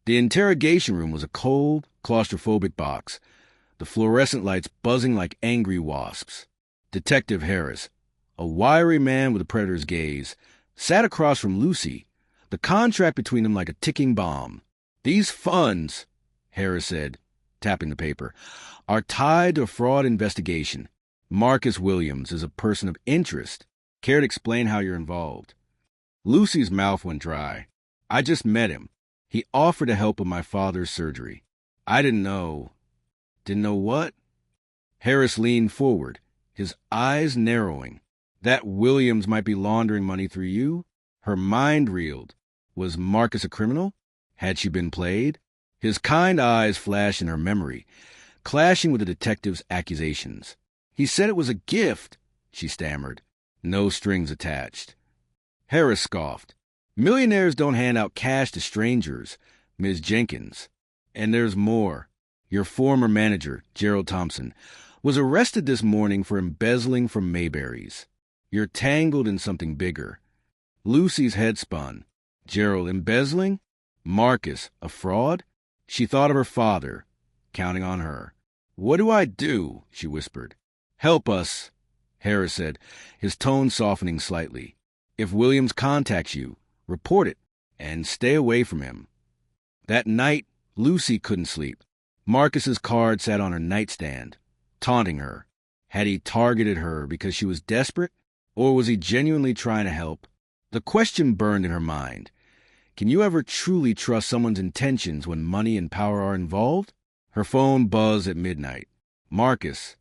The interrogation room was a cold, claustrophobic box, the fluorescent lights buzzing like angry wasps. Detective Harris, a wiry man with a predator's gaze, sat across from Lucy, the contract between them like a ticking bomb. "These funds," Harris said, tapping the paper, "are tied to a fraud investigation. Marcus Williams is a person of interest. Care to explain how you're involved?" Lucy's mouth went dry. "I just met him. He offered to help with my father's surgery. I didn't know." "Didn't know what?" Harris leaned forward, his eyes narrowing. "That Williams might be laundering money through you?" Her mind reeled. Was Marcus a criminal? Had she been played? His kind eyes flashed in her memory, clashing with the detective's accusations. "He said it was a gift," she stammered. "No strings attached." Harris scoffed. "Millionaires don't hand out cash to strangers, Ms. Jenkins. And there's more. Your former manager, Gerald Thompson, was arrested this morning for embezzling from Mayberry's. You're tangled in something bigger." Lucy's head spun. Gerald embezzling? Marcus a fraud? She thought of her father, counting on her. "What do I do?" she whispered. "Help us," Harris said, his tone softening slightly. "If Williams contacts you, report it, and stay away from him." That night, Lucy couldn't sleep. Marcus's card sat on her nightstand, taunting her. Had he targeted her because she was desperate, or was he genuinely trying to help? The question burned in her mind. Can you ever truly trust someone's intentions when money and power are involved? Her phone buzzed at midnight. "Marcus,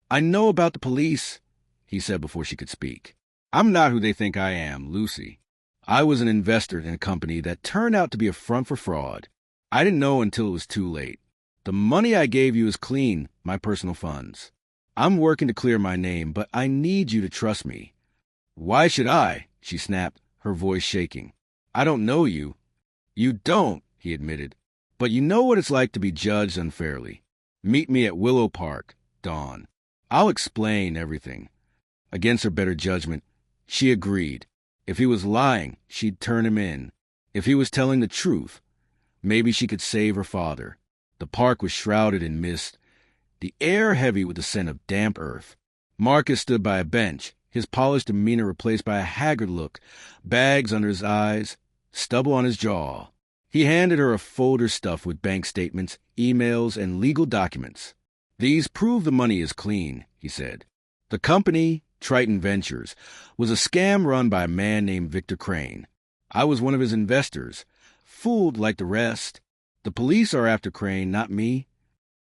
I know about the police," he said before she could speak. "I'm not who they think I am, Lucy. I was an investor in a company that turned out to be a front for fraud. I didn't know until it was too late. The money I gave you is clean, my personal funds. I'm working to clear my name, but I need you to trust me." "Why should I?" she snapped, her voice shaking. "I don't know you." "You don't," he admitted. "But you know what it's like to be judged unfairly. Meet me at Willow Park, dawn. I'll explain everything." Against her better judgment, she agreed. If he was lying, she'd turn him in. If he was telling the truth, maybe she could save her father. The park was shrouded in mist, the air heavy with the scent of damp earth. Marcus stood by a bench, his polished demeanor replaced by a haggard look, bags under his eyes, stubble on his jaw. He handed her a folder stuffed with bank statements, emails, and legal documents. "These prove the money is clean," he said. "The company, Triton Ventures, was a scam run by a man named Victor Crane. I was one of his investors, fooled like the rest. The police are after Crane, not me."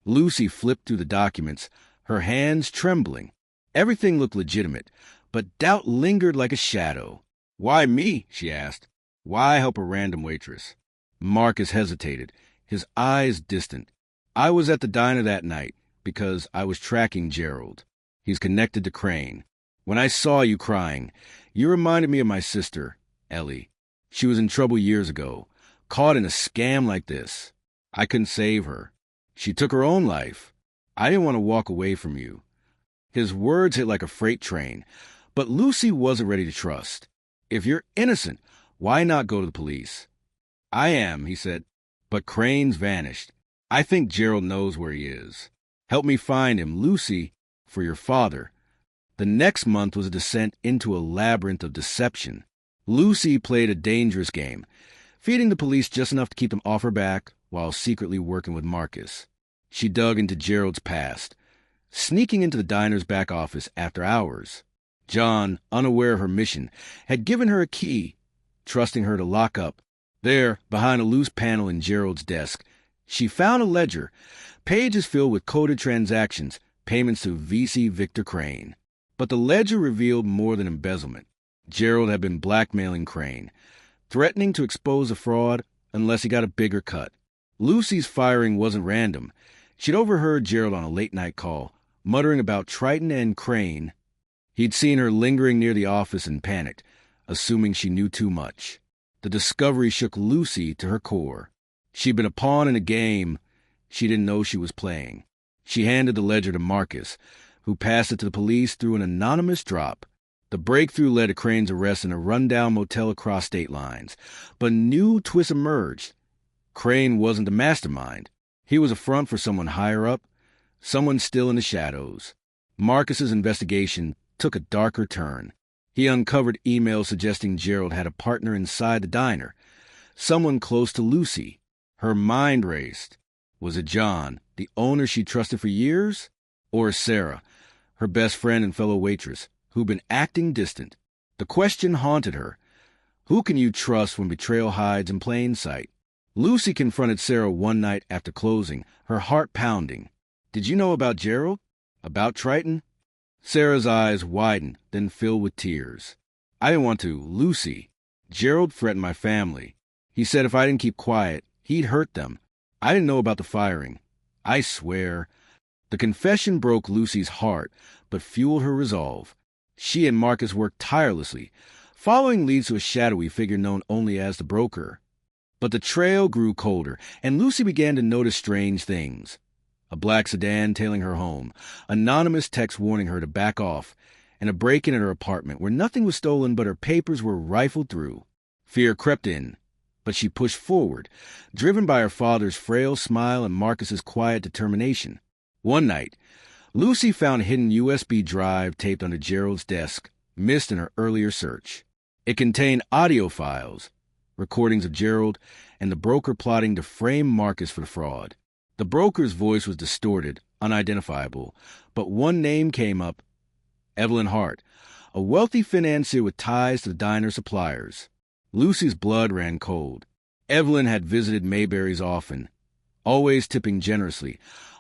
Lucy flipped through the documents, her hands trembling. Everything looked legitimate, but doubt lingered like a shadow. "Why me?" she asked. "Why help a random waitress?" Marcus hesitated, his eyes distant. "I was at the diner that night because I was tracking Gerald. He's connected to Crane. When I saw you crying, you reminded me of my sister, Ellie. She was in trouble years ago, caught in a scam like this. I couldn't save her. She took her own life. I didn't want to walk away from you." His words hit like a freight train, but Lucy wasn't ready to trust. "If you're innocent, why not go to the police?" "I am," he said, "but Crane's vanished. I think Gerald knows where he is. Help me find him, Lucy, for your father." The next month was a descent into a labyrinth of deception. Lucy played a dangerous game, feeding the police just enough to keep them off her back while secretly working with Marcus. She dug into Gerald's past, sneaking into the diner's back office after hours. John, unaware of her mission, had given her a key, trusting her to lock up. There, behind a loose panel in Gerald's desk, she found a ledger, pages filled with coded transactions, payments to VC Victor Crane. But the ledger revealed more than embezzlement. Gerald had been blackmailing Crane, threatening to expose the fraud unless he got a bigger cut. Lucy's firing wasn't random. She'd overheard Gerald on a late-night call, muttering about Triton and Crane. He'd seen her lingering near the office and panicked, assuming she knew too much. The discovery shook Lucy to her core. She'd been a pawn in a game she didn't know she was playing. She handed the ledger to Marcus, who passed it to the police through an anonymous drop. The breakthrough led to Crane's arrest in a rundown motel across state lines. But new twists emerged. Crane wasn't the mastermind. He was a front for someone higher up, someone still in the shadows. Marcus's investigation took a darker turn. He uncovered emails suggesting Gerald had a partner inside the diner, someone close to Lucy. Her mind raced. Was it John, the owner she trusted for years? Or Sarah, her best friend and fellow waitress, who'd been acting distant? The question haunted her. Who can you trust when betrayal hides in plain sight? Lucy confronted Sarah one night after closing, her heart pounding. Did you know about Gerald? About Triton? Sarah's eyes widened, then filled with tears. I didn't want to. Lucy. Gerald threatened my family. He said if I didn't keep quiet, he'd hurt them. I didn't know about the firing. I swear. The confession broke Lucy's heart, but fueled her resolve. She and Marcus worked tirelessly, following leads to a shadowy figure known only as the broker. But the trail grew colder, and Lucy began to notice strange things. A black sedan tailing her home, anonymous text warning her to back off, and a break-in at her apartment where nothing was stolen but her papers were rifled through. Fear crept in, but she pushed forward, driven by her father's frail smile and Marcus's quiet determination. One night, Lucy found a hidden USB drive taped under Gerald's desk, missed in her earlier search. It contained audio files, recordings of Gerald and the broker plotting to frame Marcus for the fraud. The broker's voice was distorted, unidentifiable, but one name came up: Evelyn Hart, a wealthy financier with ties to the diner suppliers. Lucy's blood ran cold. Evelyn had visited Mayberry's often, always tipping generously,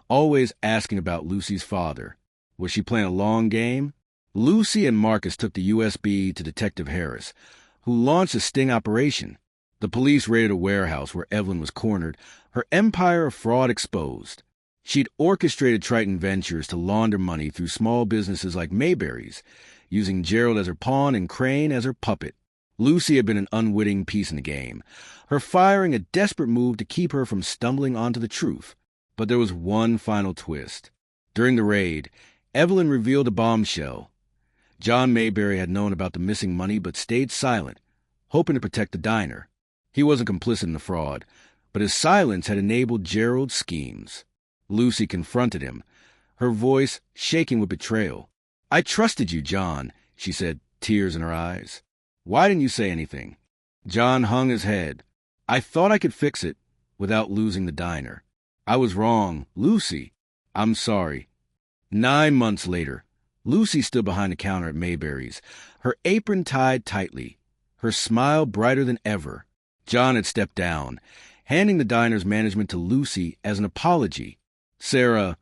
always asking about Lucy's father. Was she playing a long game? Lucy and Marcus took the USB to Detective Harris, who launched a sting operation. The police raided a warehouse where Evelyn was cornered, her empire of fraud exposed. She'd orchestrated Triton Ventures to launder money through small businesses like Mayberry's, using Gerald as her pawn and Crane as her puppet. Lucy had been an unwitting piece in the game, her firing a desperate move to keep her from stumbling onto the truth. But there was one final twist. During the raid, Evelyn revealed a bombshell. John Mayberry had known about the missing money but stayed silent, hoping to protect the diner. He wasn't complicit in the fraud, but his silence had enabled Gerald's schemes. Lucy confronted him, her voice shaking with betrayal. I trusted you, John, she said, tears in her eyes. Why didn't you say anything? John hung his head. I thought I could fix it without losing the diner. I was wrong. Lucy, I'm sorry. 9 months later, Lucy stood behind the counter at Mayberry's, her apron tied tightly, her smile brighter than ever. John had stepped down, handing the diner's management to Lucy as an apology. Sarah,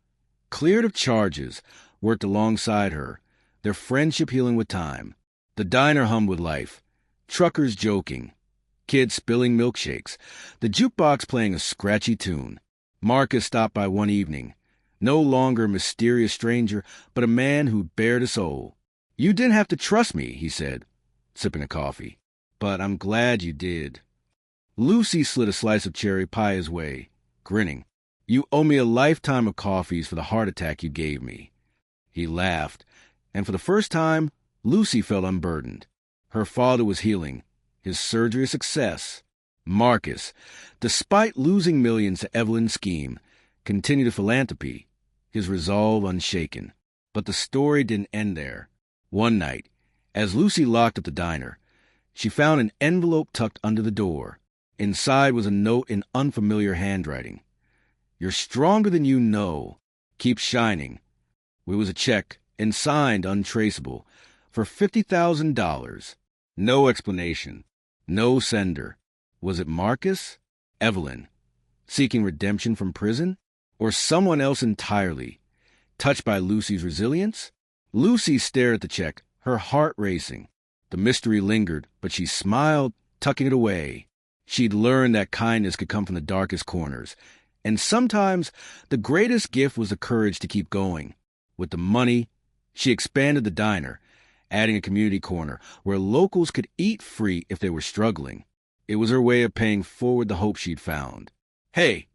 cleared of charges, worked alongside her, their friendship healing with time. The diner hummed with life, truckers joking, kids spilling milkshakes, the jukebox playing a scratchy tune. Marcus stopped by one evening, no longer a mysterious stranger, but a man who bared a soul. You didn't have to trust me, he said, sipping a coffee, but I'm glad you did. Lucy slid a slice of cherry pie his way, grinning. You owe me a lifetime of coffees for the heart attack you gave me. He laughed, and for the first time, Lucy felt unburdened. Her father was healing, his surgery a success. Marcus, despite losing millions to Evelyn's scheme, continued to philanthropy, his resolve unshaken. But the story didn't end there. One night, as Lucy locked up the diner, she found an envelope tucked under the door. Inside was a note in unfamiliar handwriting. You're stronger than you know. Keep shining. It was a check, and signed untraceable, for $50,000. No explanation. No sender. Was it Marcus? Evelyn? Seeking redemption from prison? Or someone else entirely? Touched by Lucy's resilience? Lucy stared at the check, her heart racing. The mystery lingered, but she smiled, tucking it away. She'd learned that kindness could come from the darkest corners, and sometimes the greatest gift was the courage to keep going. With the money, she expanded the diner, adding a community corner where locals could eat free if they were struggling. It was her way of paying forward the hope she'd found. Hey,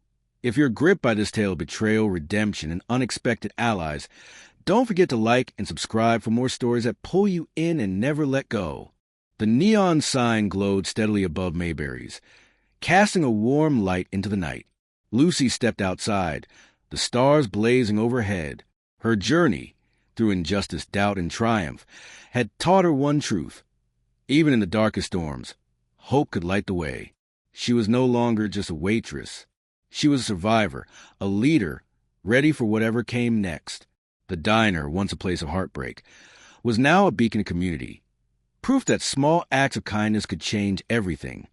if you're gripped by this tale of betrayal, redemption, and unexpected allies, don't forget to like and subscribe for more stories that pull you in and never let go. The neon sign glowed steadily above Mayberry's, casting a warm light into the night. Lucy stepped outside, the stars blazing overhead. Her journey through injustice, doubt, and triumph had taught her one truth. Even in the darkest storms, hope could light the way. She was no longer just a waitress. She was a survivor, a leader, ready for whatever came next. The diner, once a place of heartbreak, was now a beacon of community. Proof that small acts of kindness could change everything.